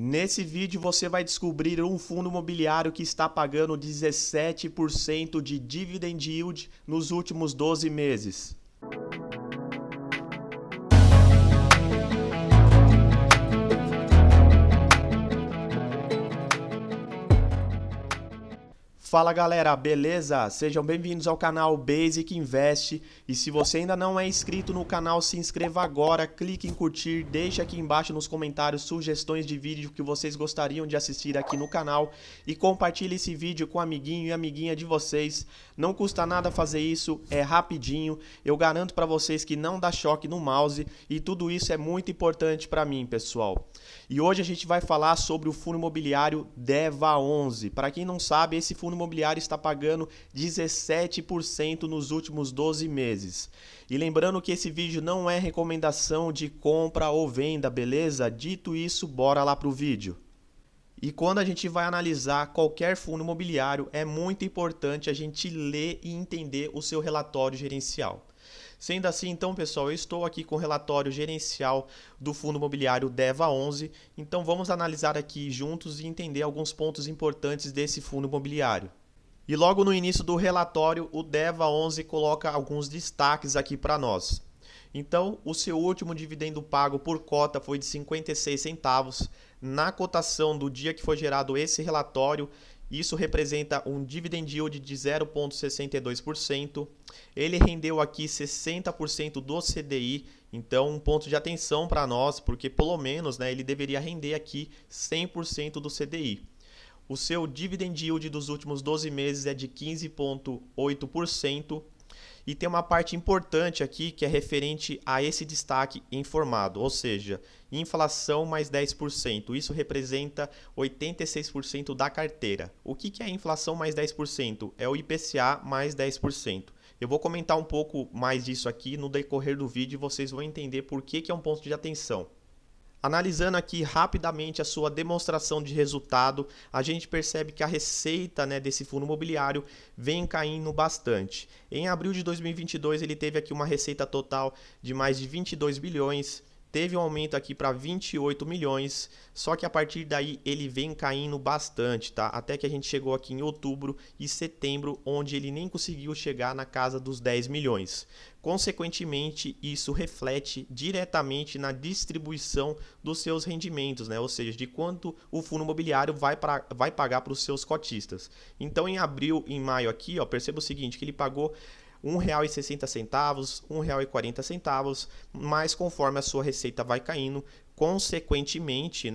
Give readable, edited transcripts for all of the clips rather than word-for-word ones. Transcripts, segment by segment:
Nesse vídeo você vai descobrir um fundo imobiliário que está pagando 17% de dividend yield nos últimos 12 meses. Fala galera, beleza? Sejam bem-vindos ao canal Basic Invest e se você ainda não é inscrito no canal, se inscreva agora, clique em curtir, deixe aqui embaixo nos comentários sugestões de vídeo que vocês gostariam de assistir aqui no canal e compartilhe esse vídeo com o amiguinho e amiguinha de vocês. Não custa nada fazer isso, é rapidinho, eu garanto para vocês que não dá choque no mouse e tudo isso é muito importante para mim, pessoal. E hoje a gente vai falar sobre o fundo imobiliário DEVA11. Para quem não sabe, esse fundo imobiliário está pagando 17% nos últimos 12 meses. E lembrando que esse vídeo não é recomendação de compra ou venda, beleza? Dito isso, bora lá pro vídeo. E quando a gente vai analisar qualquer fundo imobiliário, é muito importante a gente ler e entender o seu relatório gerencial. Sendo assim, então, pessoal, eu estou aqui com o relatório gerencial do fundo imobiliário DEVA11. Então, vamos analisar aqui juntos e entender alguns pontos importantes desse fundo imobiliário. E logo no início do relatório, o DEVA11 coloca alguns destaques aqui para nós. Então, o seu último dividendo pago por cota foi de 56 centavos. Na cotação do dia que foi gerado esse relatório, isso representa um dividend yield de 0,62%. Ele rendeu aqui 60% do CDI, então um ponto de atenção para nós, porque pelo menos ele deveria render aqui 100% do CDI. O seu dividend yield dos últimos 12 meses é de 15,8%. E tem uma parte importante aqui que é referente a esse destaque informado, ou seja, inflação mais 10%. Isso representa 86% da carteira. O que é inflação mais 10%? É o IPCA mais 10%. Eu vou comentar um pouco mais disso aqui no decorrer do vídeo e vocês vão entender por que é um ponto de atenção. Analisando aqui rapidamente a sua demonstração de resultado, a gente percebe que a receita desse fundo imobiliário vem caindo bastante. Em abril de 2022 ele teve aqui uma receita total de mais de 22 bilhões, teve um aumento aqui para 28 milhões, só que a partir daí ele vem caindo bastante, tá? Até que a gente chegou aqui em outubro e setembro, onde ele nem conseguiu chegar na casa dos 10 milhões. Consequentemente, isso reflete diretamente na distribuição dos seus rendimentos, ou seja, de quanto o fundo imobiliário vai pagar para os seus cotistas. Então, em abril e maio aqui, perceba o seguinte, que ele pagou R$ 1,60, R$ 1,40, mas conforme a sua receita vai caindo, consequentemente,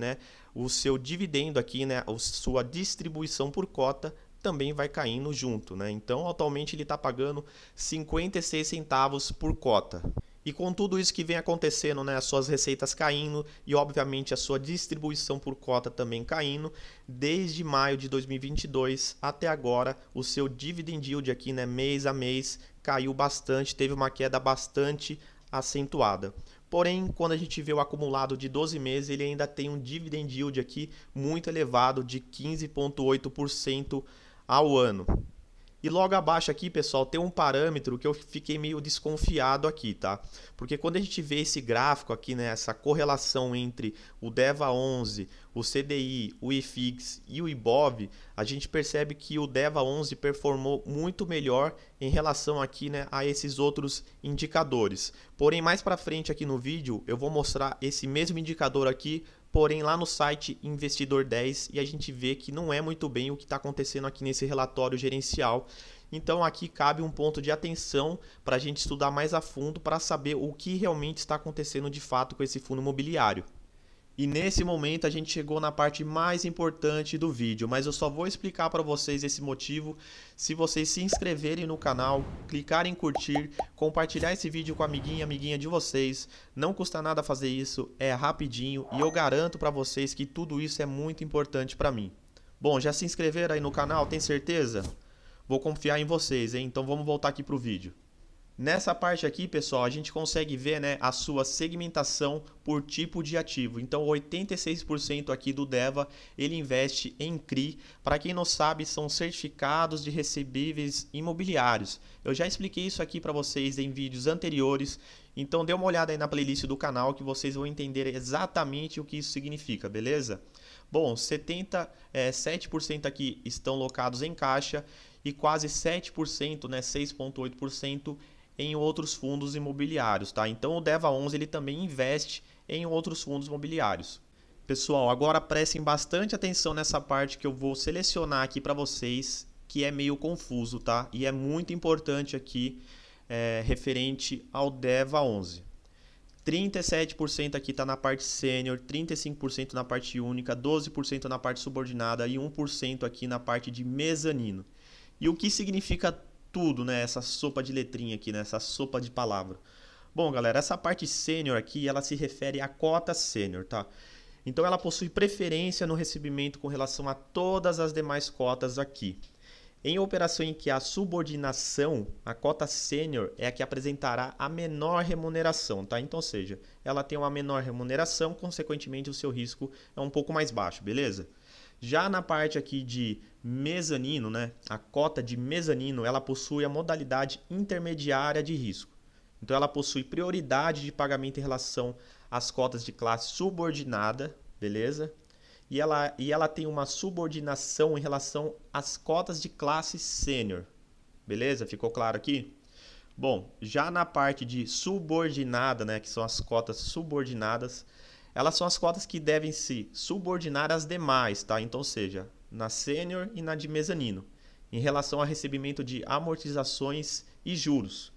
o seu dividendo aqui, a sua distribuição por cota também vai caindo junto, Então, atualmente ele está pagando 56 centavos por cota. E com tudo isso que vem acontecendo, as suas receitas caindo e obviamente a sua distribuição por cota também caindo, desde maio de 2022 até agora, o seu dividend yield aqui, mês a mês, caiu bastante, teve uma queda bastante acentuada. Porém, quando a gente vê o acumulado de 12 meses, ele ainda tem um dividend yield aqui muito elevado de 15,8% ao ano. E logo abaixo aqui, pessoal, tem um parâmetro que eu fiquei meio desconfiado aqui, tá? Porque quando a gente vê esse gráfico aqui, essa correlação entre o DEVA11, o CDI, o IFIX e o IBOV, a gente percebe que o DEVA11 performou muito melhor em relação aqui, a esses outros indicadores. Porém, mais para frente aqui no vídeo, eu vou mostrar esse mesmo indicador aqui, porém lá no site Investidor 10, e a gente vê que não é muito bem o que está acontecendo aqui nesse relatório gerencial. Então aqui cabe um ponto de atenção para a gente estudar mais a fundo para saber o que realmente está acontecendo de fato com esse fundo imobiliário. E nesse momento a gente chegou na parte mais importante do vídeo, mas eu só vou explicar para vocês esse motivo se vocês se inscreverem no canal, clicarem em curtir, compartilhar esse vídeo com a amiguinha e amiguinha de vocês. Não custa nada fazer isso, é rapidinho e eu garanto para vocês que tudo isso é muito importante para mim. Bom, já se inscreveram aí no canal, tem certeza? Vou confiar em vocês, hein? Então vamos voltar aqui para o vídeo. Nessa parte aqui, pessoal, a gente consegue ver, né, a sua segmentação por tipo de ativo. Então, 86% aqui do DEVA, ele investe em CRI. Para quem não sabe, são certificados de recebíveis imobiliários. Eu já expliquei isso aqui para vocês em vídeos anteriores. Então, dê uma olhada aí na playlist do canal que vocês vão entender exatamente o que isso significa, beleza? Bom, 7% aqui estão locados em caixa e quase 7%, né, 6,8% em outros fundos imobiliários, tá? Então o DEVA11 ele também investe em outros fundos imobiliários. Pessoal, agora prestem bastante atenção nessa parte que eu vou selecionar aqui para vocês, que é meio confuso, tá? E é muito importante aqui, referente ao DEVA11. 37% aqui está na parte sênior, 35% na parte única, 12% na parte subordinada e 1% aqui na parte de mezanino. E o que significa tudo, né? Essa sopa de letrinha aqui, né? Essa sopa de palavra. Bom, galera, essa parte sênior aqui, ela se refere à cota sênior, tá? Então ela possui preferência no recebimento com relação a todas as demais cotas aqui. Em operação em que há subordinação, a cota sênior é a que apresentará a menor remuneração, tá? Então, ou seja, ela tem uma menor remuneração, consequentemente o seu risco é um pouco mais baixo, beleza? Já na parte aqui de mezanino, né, a cota de mezanino, ela possui a modalidade intermediária de risco. Então ela possui prioridade de pagamento em relação às cotas de classe subordinada, beleza? E ela tem uma subordinação em relação às cotas de classe sênior, beleza? Ficou claro aqui? Bom, já na parte de subordinada, né, que são as cotas subordinadas, elas são as cotas que devem se subordinar às demais, tá? Então, seja, na sênior e na de mezanino, em relação ao recebimento de amortizações e juros.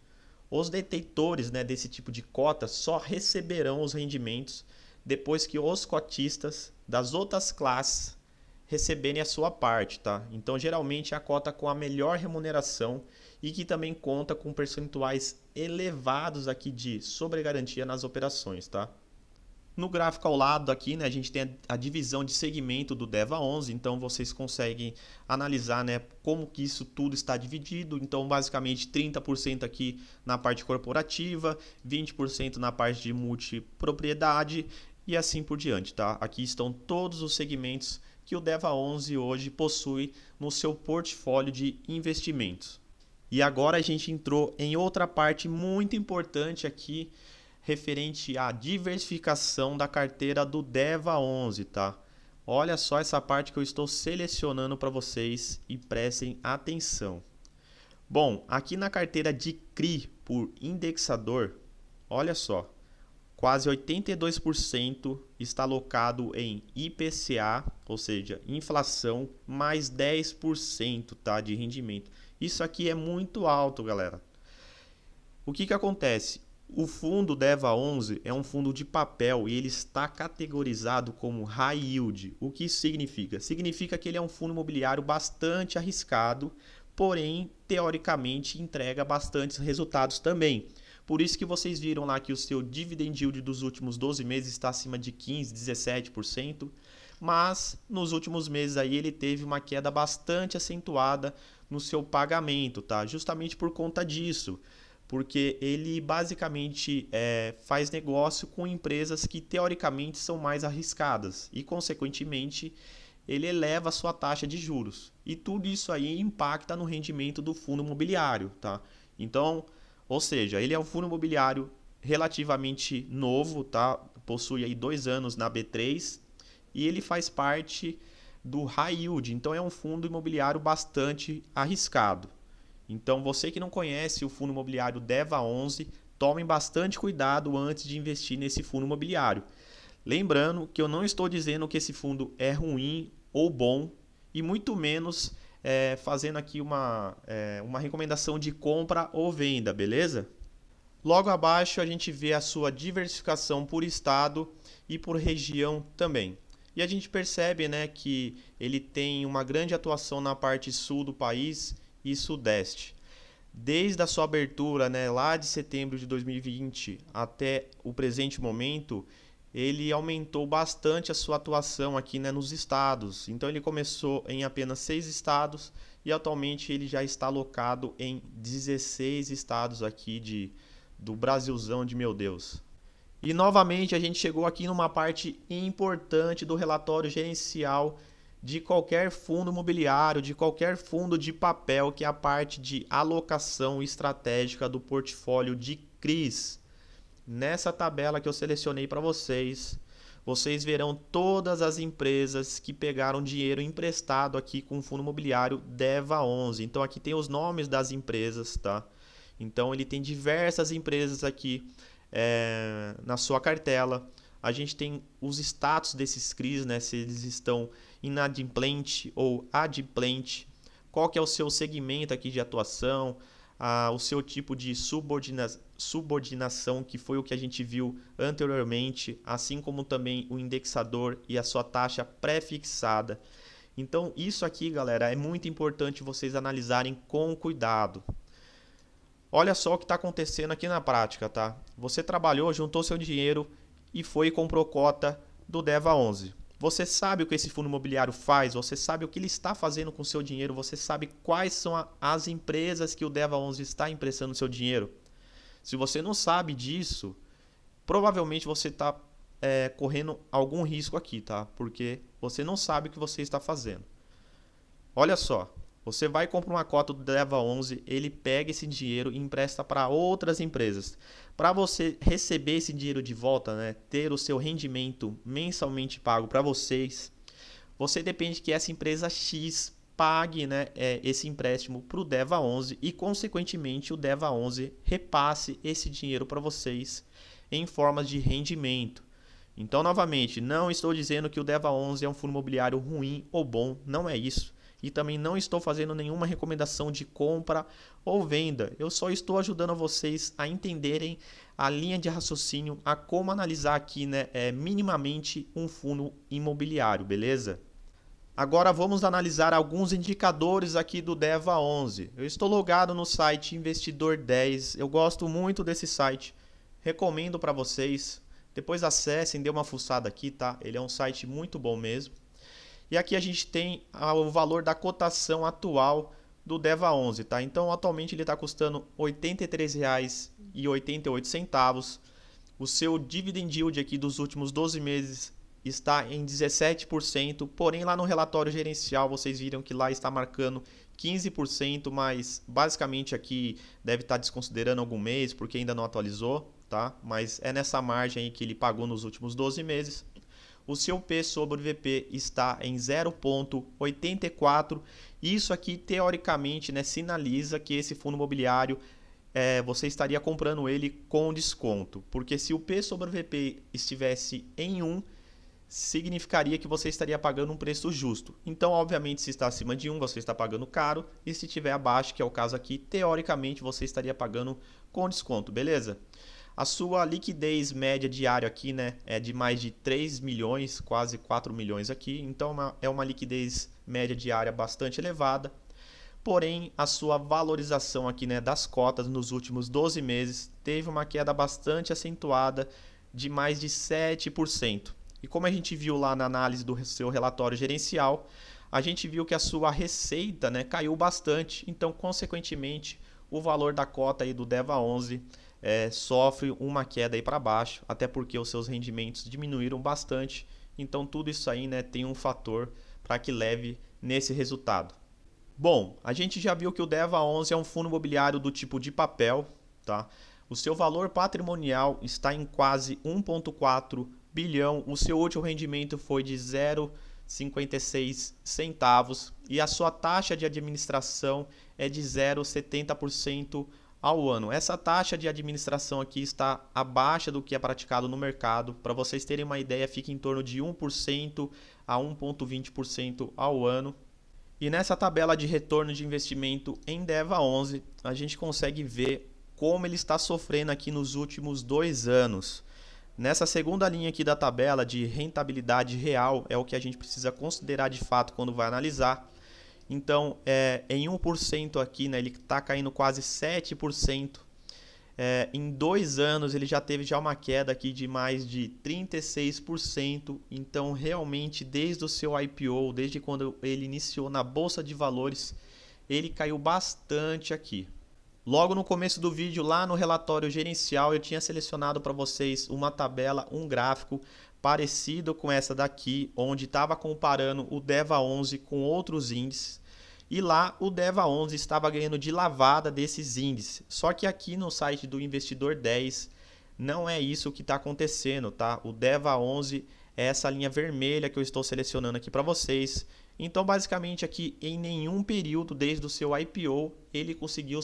Os detentores, né, desse tipo de cota só receberão os rendimentos depois que os cotistas das outras classes receberem a sua parte, tá? Então, geralmente, é a cota com a melhor remuneração e que também conta com percentuais elevados aqui de sobregarantia nas operações, tá? No gráfico ao lado aqui, né, a gente tem a divisão de segmento do DEVA11, então vocês conseguem analisar, né, como que isso tudo está dividido. Então, basicamente, 30% aqui na parte corporativa, 20% na parte de multipropriedade e assim por diante, tá? Aqui estão todos os segmentos que o DEVA11 hoje possui no seu portfólio de investimentos. E agora a gente entrou em outra parte muito importante aqui, referente à diversificação da carteira do DEVA11, tá? Olha só essa parte que eu estou selecionando para vocês e prestem atenção. Bom, aqui na carteira de CRI por indexador, olha só, quase 82% está alocado em IPCA, ou seja, inflação, mais 10%, tá, de rendimento. Isso aqui é muito alto, galera. O que acontece? O fundo DEVA11 é um fundo de papel e ele está categorizado como High Yield. O que isso significa? Significa que ele é um fundo imobiliário bastante arriscado, porém, teoricamente, entrega bastantes resultados também. Por isso que vocês viram lá que o seu dividend yield dos últimos 12 meses está acima de 15%, 17%, mas nos últimos meses aí ele teve uma queda bastante acentuada no seu pagamento, tá? Justamente por conta disso. Porque ele basicamente faz negócio com empresas que teoricamente são mais arriscadas e, consequentemente, ele eleva a sua taxa de juros. E tudo isso aí impacta no rendimento do fundo imobiliário, tá? Então, ou seja, ele é um fundo imobiliário relativamente novo, tá? Possui aí 2 anos na B3 e ele faz parte do High Yield. Então, é um fundo imobiliário bastante arriscado. Então, você que não conhece o fundo imobiliário DEVA11, tomem bastante cuidado antes de investir nesse fundo imobiliário. Lembrando que eu não estou dizendo que esse fundo é ruim ou bom, e muito menos fazendo aqui uma recomendação de compra ou venda, beleza? Logo abaixo a gente vê a sua diversificação por estado e por região também. E a gente percebe, né, que ele tem uma grande atuação na parte sul do país e sudeste. Desde a sua abertura, né, lá de setembro de 2020 até o presente momento, ele aumentou bastante a sua atuação aqui, né, nos estados. Então ele começou em apenas 6 estados e atualmente ele já está alocado em 16 estados aqui do Brasilzão de meu Deus. E novamente a gente chegou aqui numa parte importante do relatório gerencial de qualquer fundo imobiliário, de qualquer fundo de papel, que é a parte de alocação estratégica do portfólio de CRIs. Nessa tabela que eu selecionei para vocês, vocês verão todas as empresas que pegaram dinheiro emprestado aqui com o fundo imobiliário DEVA11. Então aqui tem os nomes das empresas, tá? Então ele tem diversas empresas aqui na sua cartela. A gente tem os status desses CRIs, né? Se eles estão inadimplente ou adimplente, qual que é o seu segmento aqui de atuação, o seu tipo de subordinação, que foi o que a gente viu anteriormente, assim como também o indexador e a sua taxa pré-fixada. Então isso aqui, galera, é muito importante vocês analisarem com cuidado. Olha só o que está acontecendo aqui na prática, tá? Você trabalhou, juntou seu dinheiro e foi e comprou cota do DEVA11. Você sabe o que esse fundo imobiliário faz, você sabe o que ele está fazendo com o seu dinheiro, você sabe quais são as empresas que o DEVA11 está emprestando seu dinheiro. Se você não sabe disso, provavelmente você está correndo algum risco aqui, tá? Porque você não sabe o que você está fazendo. Olha só. Você vai e compra uma cota do DEVA11, ele pega esse dinheiro e empresta para outras empresas. Para você receber esse dinheiro de volta, né, ter o seu rendimento mensalmente pago para vocês, você depende que essa empresa X pague, né, esse empréstimo para o DEVA11 e, consequentemente, o DEVA11 repasse esse dinheiro para vocês em formas de rendimento. Então, novamente, não estou dizendo que o DEVA11 é um fundo imobiliário ruim ou bom, não é isso. E também não estou fazendo nenhuma recomendação de compra ou venda. Eu só estou ajudando vocês a entenderem a linha de raciocínio, a como analisar aqui, né, minimamente um fundo imobiliário, beleza? Agora vamos analisar alguns indicadores aqui do DEVA11. Eu estou logado no site Investidor 10. Eu gosto muito desse site. Recomendo para vocês. Depois acessem, dê uma fuçada aqui, tá? Ele é um site muito bom mesmo. E aqui a gente tem o valor da cotação atual do DEVA11, tá? Então, atualmente ele está custando R$ 83,88. O seu dividend yield aqui dos últimos 12 meses está em 17%, porém lá no relatório gerencial vocês viram que lá está marcando 15%, mas basicamente aqui deve estar desconsiderando algum mês, porque ainda não atualizou, tá? Mas é nessa margem aí que ele pagou nos últimos 12 meses. O seu P sobre VP está em 0,84. Isso aqui, teoricamente, né, sinaliza que esse fundo imobiliário você estaria comprando ele com desconto. Porque se o P sobre VP estivesse em 1, significaria que você estaria pagando um preço justo. Então, obviamente, se está acima de 1, você está pagando caro. E se estiver abaixo, que é o caso aqui, teoricamente, você estaria pagando com desconto, beleza? A sua liquidez média diária aqui, né, é de mais de 3 milhões, quase 4 milhões aqui. Então é uma liquidez média diária bastante elevada. Porém, a sua valorização aqui, né, das cotas nos últimos 12 meses teve uma queda bastante acentuada de mais de 7%. E como a gente viu lá na análise do seu relatório gerencial, a gente viu que a sua receita, né, caiu bastante. Então, consequentemente, o valor da cota aí do DEVA11 sofre uma queda aí para baixo, até porque os seus rendimentos diminuíram bastante. Então tudo isso aí, né, tem um fator para que leve nesse resultado. Bom, a gente já viu que o DEVA11 é um fundo imobiliário do tipo de papel, tá? O seu valor patrimonial está em quase 1,4 bilhão. O seu último rendimento foi de 0,56 centavos e a sua taxa de administração é de 0,70% ao ano. Essa taxa de administração aqui está abaixo do que é praticado no mercado. Para vocês terem uma ideia, fica em torno de 1% a 1,20% ao ano. E nessa tabela de retorno de investimento em DEVA11, a gente consegue ver como ele está sofrendo aqui nos últimos 2 anos. Nessa segunda linha aqui da tabela de rentabilidade real, é o que a gente precisa considerar de fato quando vai analisar. Então, em 1% aqui, né, ele está caindo quase 7%. Em 2 anos, ele já teve uma queda aqui de mais de 36%. Então, realmente, desde o seu IPO, desde quando ele iniciou na Bolsa de Valores, ele caiu bastante aqui. Logo no começo do vídeo, lá no relatório gerencial, eu tinha selecionado para vocês uma tabela, um gráfico parecido com essa daqui, onde estava comparando o DEVA 11 com outros índices. E lá o DEVA 11 estava ganhando de lavada desses índices. Só que aqui no site do Investidor 10 não é isso que está acontecendo, tá? O DEVA 11 é essa linha vermelha que eu estou selecionando aqui para vocês. Então, basicamente, aqui em nenhum período desde o seu IPO ele conseguiu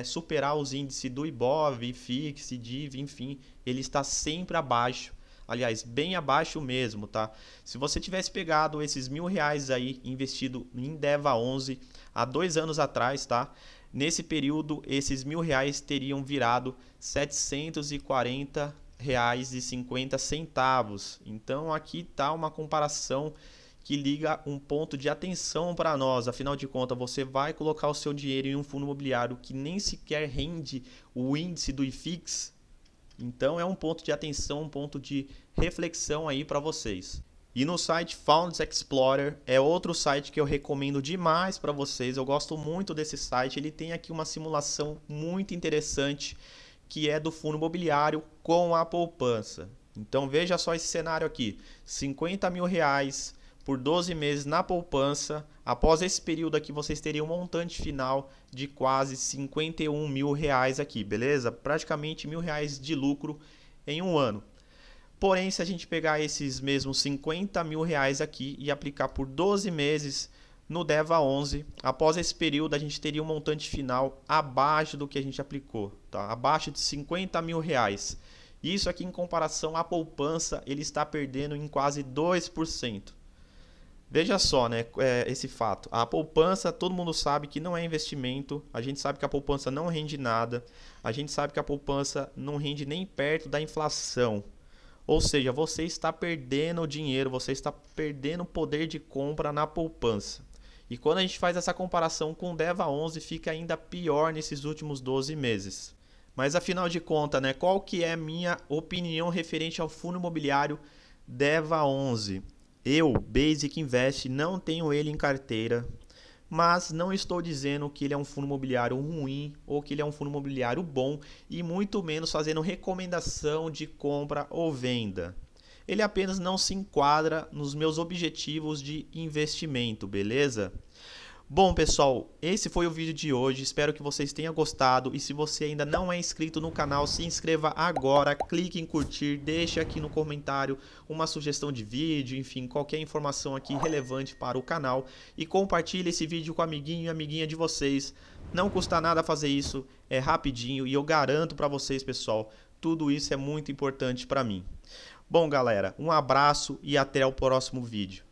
superar os índices do Ibov, IFIX, DIV, enfim, ele está sempre abaixo. Aliás, bem abaixo mesmo, tá? Se você tivesse pegado esses R$1.000 aí investido em DEVA 11 há 2 anos atrás, tá? Nesse período, esses R$1.000 teriam virado R$740,50. Então, aqui está uma comparação que liga um ponto de atenção para nós. Afinal de contas, você vai colocar o seu dinheiro em um fundo imobiliário que nem sequer rende o índice do IFIX. Então é um ponto de atenção, um ponto de reflexão aí para vocês. E no site Funds Explorer é outro site que eu recomendo demais para vocês. Eu gosto muito desse site. Ele tem aqui uma simulação muito interessante que é do fundo imobiliário com a poupança. Então veja só esse cenário aqui: R$50.000 por 12 meses na poupança. Após esse período aqui, vocês teriam um montante final de quase R$51.000 aqui, beleza? Praticamente R$1.000 de lucro em um ano. Porém, se a gente pegar esses mesmos R$50.000 aqui e aplicar por 12 meses no DEVA 11, após esse período a gente teria um montante final abaixo do que a gente aplicou, tá? Abaixo de R$50.000. Isso aqui em comparação à poupança, ele está perdendo em quase 2%. Veja só, né, esse fato. A poupança, todo mundo sabe que não é investimento. A gente sabe que a poupança não rende nada. A gente sabe que a poupança não rende nem perto da inflação. Ou seja, você está perdendo dinheiro, você está perdendo poder de compra na poupança. E quando a gente faz essa comparação com o DEVA 11, fica ainda pior nesses últimos 12 meses. Mas afinal de contas, né, qual que é a minha opinião referente ao fundo imobiliário DEVA 11? Eu, Basic Invest, não tenho ele em carteira, mas não estou dizendo que ele é um fundo imobiliário ruim ou que ele é um fundo imobiliário bom e muito menos fazendo recomendação de compra ou venda. Ele apenas não se enquadra nos meus objetivos de investimento, beleza? Bom, pessoal, esse foi o vídeo de hoje. Espero que vocês tenham gostado. E se você ainda não é inscrito no canal, se inscreva agora, clique em curtir, deixe aqui no comentário uma sugestão de vídeo, enfim, qualquer informação aqui relevante para o canal. E compartilhe esse vídeo com o amiguinho e amiguinha de vocês. Não custa nada fazer isso, é rapidinho e eu garanto para vocês, pessoal, tudo isso é muito importante para mim. Bom, galera, um abraço e até o próximo vídeo.